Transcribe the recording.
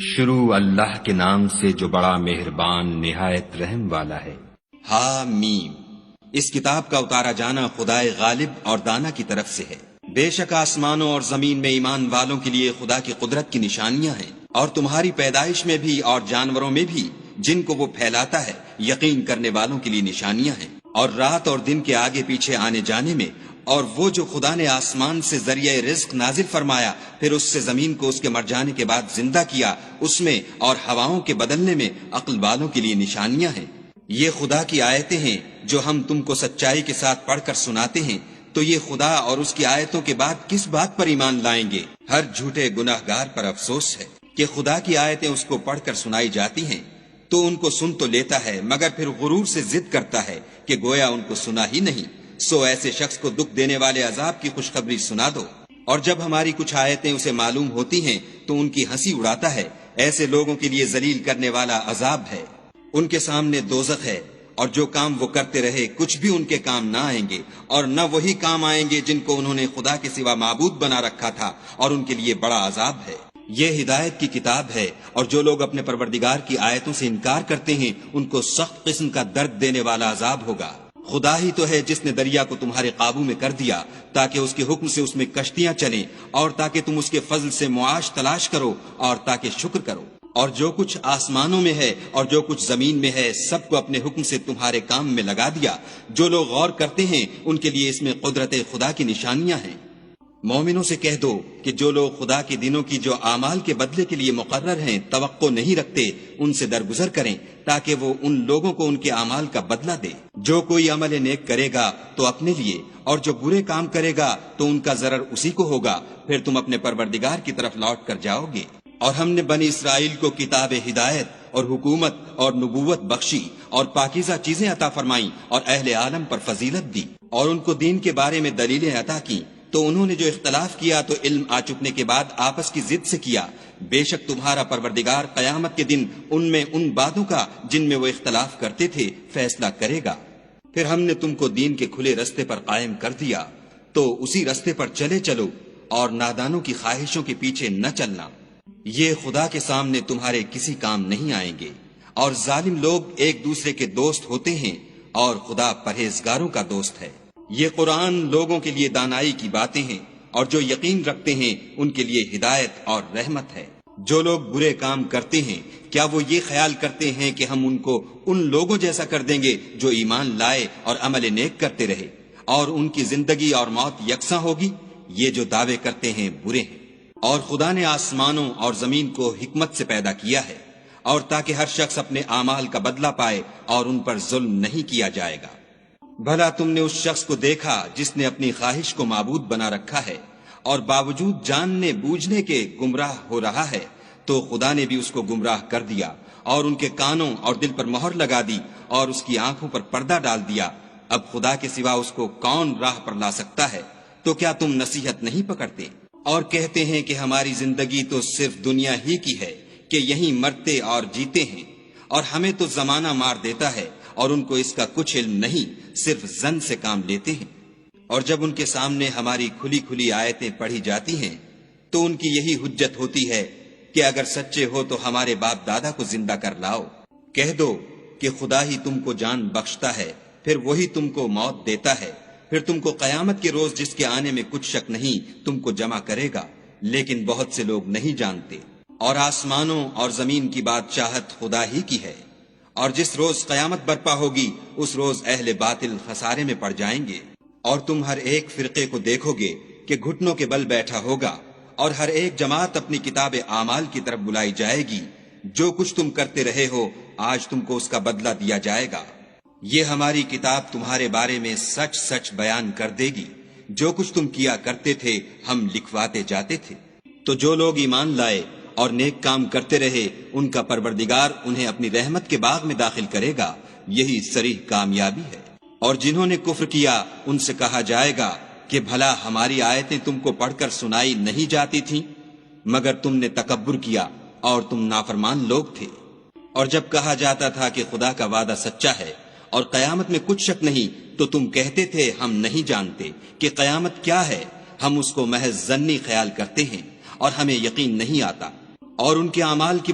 شروع اللہ کے نام سے جو بڑا مہربان نہایت رحم والا ہے۔ حامیم، اس کتاب کا اتارا جانا خدائے غالب اور دانا کی طرف سے ہے۔ بے شک آسمانوں اور زمین میں ایمان والوں کے لیے خدا کی قدرت کی نشانیاں ہیں، اور تمہاری پیدائش میں بھی اور جانوروں میں بھی جن کو وہ پھیلاتا ہے یقین کرنے والوں کے لیے نشانیاں ہیں، اور رات اور دن کے آگے پیچھے آنے جانے میں، اور وہ جو خدا نے آسمان سے ذریعہ رزق نازل فرمایا، پھر اس سے زمین کو اس کے مر جانے کے بعد زندہ کیا، اس میں اور ہواؤں کے بدلنے میں عقل والوں کے لیے نشانیاں ہیں۔ یہ خدا کی آیتیں ہیں جو ہم تم کو سچائی کے ساتھ پڑھ کر سناتے ہیں، تو یہ خدا اور اس کی آیتوں کے بعد کس بات پر ایمان لائیں گے؟ ہر جھوٹے گناہگار پر افسوس ہے کہ خدا کی آیتیں اس کو پڑھ کر سنائی جاتی ہیں تو ان کو سن تو لیتا ہے، مگر پھر غرور سے ضد کرتا ہے کہ گویا ان کو سنا ہی نہیں۔ سو ایسے شخص کو دکھ دینے والے عذاب کی خوشخبری سنا دو، اور جب ہماری کچھ آیتیں اسے معلوم ہوتی ہیں تو ان کی ہنسی اڑاتا ہے۔ ایسے لوگوں کے لیے ذلیل کرنے والا عذاب ہے، ان کے سامنے دوزخ ہے، اور جو کام وہ کرتے رہے کچھ بھی ان کے کام نہ آئیں گے، اور نہ وہی کام آئیں گے جن کو انہوں نے خدا کے سوا معبود بنا رکھا تھا، اور ان کے لیے بڑا عذاب ہے۔ یہ ہدایت کی کتاب ہے، اور جو لوگ اپنے پروردگار کی آیتوں سے انکار کرتے ہیں ان کو سخت قسم کا درد دینے والا عذاب ہوگا۔ خدا ہی تو ہے جس نے دریا کو تمہارے قابو میں کر دیا تاکہ اس کے حکم سے اس میں کشتیاں چلیں، اور تاکہ تم اس کے فضل سے معاش تلاش کرو، اور تاکہ شکر کرو۔ اور جو کچھ آسمانوں میں ہے اور جو کچھ زمین میں ہے سب کو اپنے حکم سے تمہارے کام میں لگا دیا۔ جو لوگ غور کرتے ہیں ان کے لیے اس میں قدرت خدا کی نشانیاں ہیں۔ مومنوں سے کہہ دو کہ جو لوگ خدا کے دنوں کی جو اعمال کے بدلے کے لیے مقرر ہیں توقع نہیں رکھتے، ان سے درگزر کریں تاکہ وہ ان لوگوں کو ان کے اعمال کا بدلہ دے۔ جو کوئی عمل نیک کرے گا تو اپنے لیے، اور جو برے کام کرے گا تو ان کا ضرر اسی کو ہوگا، پھر تم اپنے پروردگار کی طرف لوٹ کر جاؤ گے۔ اور ہم نے بنی اسرائیل کو کتاب ہدایت اور حکومت اور نبوت بخشی، اور پاکیزہ چیزیں عطا فرمائیں، اور اہل عالم پر فضیلت دی، اور ان کو دین کے بارے میں دلیلیں عطا کی، تو انہوں نے جو اختلاف کیا تو علم آ چکنے کے بعد آپس کی ضد سے کیا۔ بے شک تمہارا پروردگار قیامت کے دن ان میں ان باتوں کا جن میں وہ اختلاف کرتے تھے فیصلہ کرے گا۔ پھر ہم نے تم کو دین کے کھلے رستے پر قائم کر دیا، تو اسی رستے پر چلے چلو، اور نادانوں کی خواہشوں کے پیچھے نہ چلنا۔ یہ خدا کے سامنے تمہارے کسی کام نہیں آئیں گے، اور ظالم لوگ ایک دوسرے کے دوست ہوتے ہیں، اور خدا پرہیزگاروں کا دوست ہے۔ یہ قرآن لوگوں کے لیے دانائی کی باتیں ہیں، اور جو یقین رکھتے ہیں ان کے لیے ہدایت اور رحمت ہے۔ جو لوگ برے کام کرتے ہیں کیا وہ یہ خیال کرتے ہیں کہ ہم ان کو ان لوگوں جیسا کر دیں گے جو ایمان لائے اور عمل نیک کرتے رہے، اور ان کی زندگی اور موت یکساں ہوگی؟ یہ جو دعوے کرتے ہیں برے ہیں۔ اور خدا نے آسمانوں اور زمین کو حکمت سے پیدا کیا ہے، اور تاکہ ہر شخص اپنے اعمال کا بدلہ پائے، اور ان پر ظلم نہیں کیا جائے گا۔ بھلا تم نے اس شخص کو دیکھا جس نے اپنی خواہش کو معبود بنا رکھا ہے، اور باوجود جاننے بوجھنے کے گمراہ ہو رہا ہے، تو خدا نے بھی اس کو گمراہ کر دیا، اور ان کے کانوں اور دل پر مہر لگا دی، اور اس کی آنکھوں پر پردہ ڈال دیا۔ اب خدا کے سوا اس کو کون راہ پر لا سکتا ہے؟ تو کیا تم نصیحت نہیں پکڑتے؟ اور کہتے ہیں کہ ہماری زندگی تو صرف دنیا ہی کی ہے، کہ یہیں مرتے اور جیتے ہیں، اور ہمیں تو زمانہ مار دیتا ہے، اور ان کو اس کا کچھ علم نہیں، صرف زن سے کام لیتے ہیں۔ اور جب ان کے سامنے ہماری کھلی کھلی آیتیں پڑھی جاتی ہیں تو ان کی یہی حجت ہوتی ہے کہ اگر سچے ہو تو ہمارے باپ دادا کو زندہ کر لاؤ۔ کہہ دو کہ خدا ہی تم کو جان بخشتا ہے، پھر وہی تم کو موت دیتا ہے، پھر تم کو قیامت کے روز جس کے آنے میں کچھ شک نہیں تم کو جمع کرے گا، لیکن بہت سے لوگ نہیں جانتے۔ اور آسمانوں اور زمین کی بادشاہت خدا ہی کی ہے، اور جس روز قیامت برپا ہوگی اس روز اہل باطل خسارے میں پڑ جائیں گے۔ اور تم ہر ایک فرقے کو دیکھو گے کہ گھٹنوں کے بل بیٹھا ہوگا، اور ہر ایک جماعت اپنی کتاب اعمال کی طرف بلائی جائے گی۔ جو کچھ تم کرتے رہے ہو آج تم کو اس کا بدلہ دیا جائے گا۔ یہ ہماری کتاب تمہارے بارے میں سچ سچ بیان کر دے گی، جو کچھ تم کیا کرتے تھے ہم لکھواتے جاتے تھے۔ تو جو لوگ ایمان لائے اور نیک کام کرتے رہے ان کا پروردگار انہیں اپنی رحمت کے باغ میں داخل کرے گا، یہی صریح کامیابی ہے۔ اور جنہوں نے کفر کیا ان سے کہا جائے گا کہ بھلا ہماری آیتیں تم کو پڑھ کر سنائی نہیں جاتی تھیں؟ مگر تم نے تکبر کیا اور تم نافرمان لوگ تھے۔ اور جب کہا جاتا تھا کہ خدا کا وعدہ سچا ہے اور قیامت میں کچھ شک نہیں، تو تم کہتے تھے ہم نہیں جانتے کہ قیامت کیا ہے، ہم اس کو محض ظنی خیال کرتے ہیں اور ہمیں یقین نہیں آتا۔ اور ان کے اعمال کی